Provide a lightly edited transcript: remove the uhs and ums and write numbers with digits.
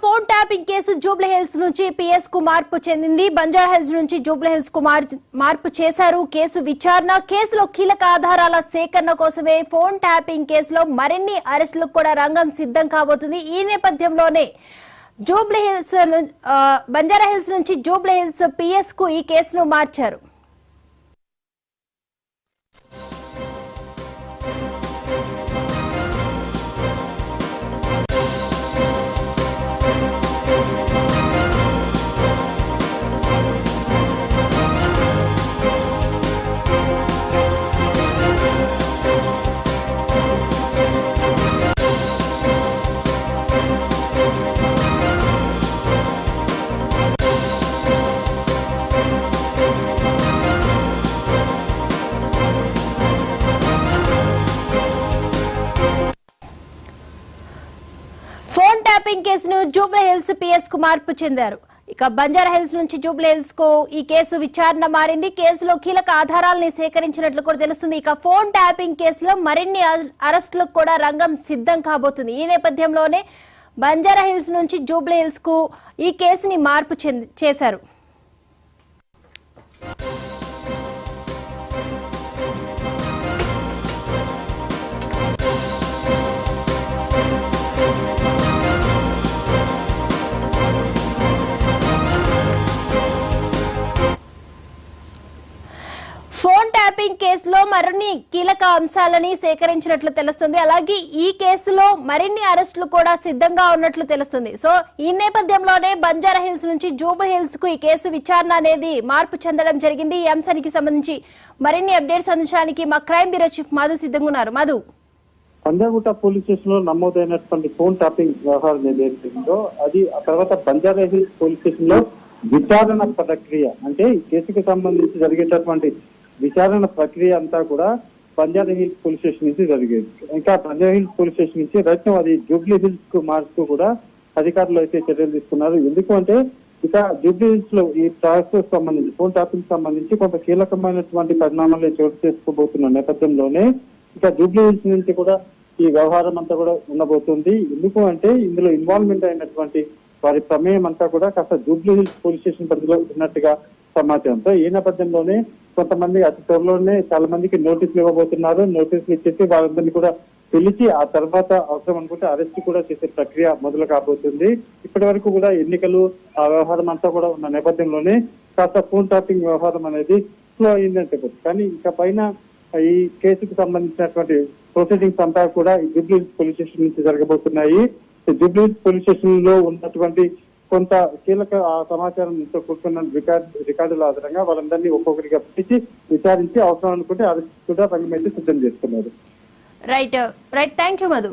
Phone tapping case Jubilee hills నుంచి PS కు మార్పు చెందింది. బంజారా హిల్స్ నుంచి జూబ్లీ హిల్స్ కు మార్పు చేశారు. కేసు విచారణ కేసులో కీలక ఆధారాల సేకరణ కోసమే ఫోన్ ట్యాపింగ్ కేసులో మరిన్ని అరెస్టులకు కూడా రంగం సిద్ధం కాబోతుంది. ఈ నేపథ్యంలోనే జూబ్లీ హిల్స్ బంజారా హిల్స్ నుంచి జూబ్లీ హిల్స్ పిఎస్ కు ఈ కేసును మార్చారు. ఫోన్ ట్యాపింగ్ కేసును జూబ్లీ హిల్స్ పిఎస్ కు మార్పు చెందారు. ఇక బంజారా హిల్స్ నుంచి జూబ్లీ హిల్స్ కు ఈ కేసు విచారణ మారింది. కేసులో కీలక ఆధారాలని సేకరించినట్లు కూడా తెలుస్తుంది. ఇక ఫోన్ ట్యాపింగ్ కేసులో మరిన్ని అరెస్టులకు కూడా రంగం సిద్ధం కాబోతుంది. ఈ నేపథ్యంలోనే బంజారా హిల్స్ నుంచి జూబ్లీ హిల్స్ కు ఈ కేసుని మార్పు చేశారు. ఫోన్ ట్యాపింగ్ కేసులో మరిన్ని కీలక అంశాలని సేకరించినట్లు తెలుస్తుంది. అలాగే ఈ కేసులో మరిన్ని అరెస్టులు కూడా సిద్ధంగా ఉన్నట్లు తెలుస్తుంది. సో ఈ నేపథ్యంలోనే బంజారా హిల్స్ నుంచి జూబ్లీ హిల్స్ కు ఈ కేసు విచారణ అనేది మార్పు చెందడం జరిగింది. ఈ అంశానికి సంబంధించి మరిన్ని అప్డేట్స్ అందించడానికి మా క్రైమ్ బ్యూరో చీఫ్ మధు సిద్ధంగా ఉన్నారు. మధు, పంజాగుట్ట పోలీస్ స్టేషన్ లో నమోదైనటువంటి ఫోన్ ట్యాపింగ్ వ్యవహారం ఏదైతుందో అది ఆ తర్వాత బంజారా హిల్స్ పోలీస్ స్టేషన్ లో విచారణ ప్రక్రియ అంటే ఈ కేసుకు సంబంధించి జరిగేటటువంటి విచారణ ప్రక్రియ అంతా కూడా బంజారా హిల్స్ పోలీస్ స్టేషన్ నుంచి జరిగేది. ఇంకా బంజారా హిల్స్ పోలీస్ స్టేషన్ నుంచి రైట్ అది జూబ్లీ హిల్స్ కు మార్చుతూ కూడా అధికారులు అయితే చర్యలు తీసుకున్నారు. ఎందుకు అంటే ఇక జూబ్లీ హిల్స్ లో ఈ ప్రాసెస్ సంబంధించి ఫోన్ ట్యాపింగ్ సంబంధించి కొంత కీలకమైనటువంటి పరిణామాలు చోటు చేసుకోబోతున్న నేపథ్యంలోనే ఇక జూబ్లీ హిల్స్ నుంచి కూడా ఈ వ్యవహారం అంతా కూడా ఉండబోతుంది. ఎందుకు అంటే ఇందులో ఇన్వాల్వ్మెంట్ అయినటువంటి వారి ప్రమేయం అంతా కూడా కాస్త జూబ్లీ హిల్స్ పోలీస్ స్టేషన్ పరిధిలో ఉన్నట్టుగా సమాచారంతో ఈ నేపథ్యంలోనే కొంతమంది అతి త్వరలోనే చాలా మందికి నోటీసులు ఇవ్వబోతున్నారు. నోటీసులు ఇచ్చేసి వాళ్ళందరినీ కూడా పిలిచి ఆ తర్వాత అవసరం అనుకుంటే అరెస్ట్ కూడా చేసే ప్రక్రియ మొదలు కాబోతుంది. ఇప్పటి వరకు కూడా ఎన్నికలు ఆ వ్యవహారం అంతా కూడా ఉన్న నేపథ్యంలోనే కాస్త ఫోన్ ట్యాపింగ్ వ్యవహారం అనేది స్లో అయిందని చెప్పచ్చు. కానీ ఇక పైన ఈ కేసుకు సంబంధించినటువంటి ప్రొసీడింగ్స్ అంతా కూడా ఈ జూబ్లీ హిల్స్ పోలీస్ స్టేషన్ నుంచి జరగబోతున్నాయి. జూబ్లీ హిల్స్ పోలీస్ స్టేషన్ లో ఉన్నటువంటి కొంత కీలక సమాచారంతో కూర్చున్న రికార్డుల ఆధారంగా వాళ్ళందరినీ ఒక్కొక్కరిగా పిలిచి విచారించి అవసరం అనుకుంటే అరెస్ట్ కూడా రంగమైతే సిద్ధం చేస్తున్నారు. Right thank you Madhu.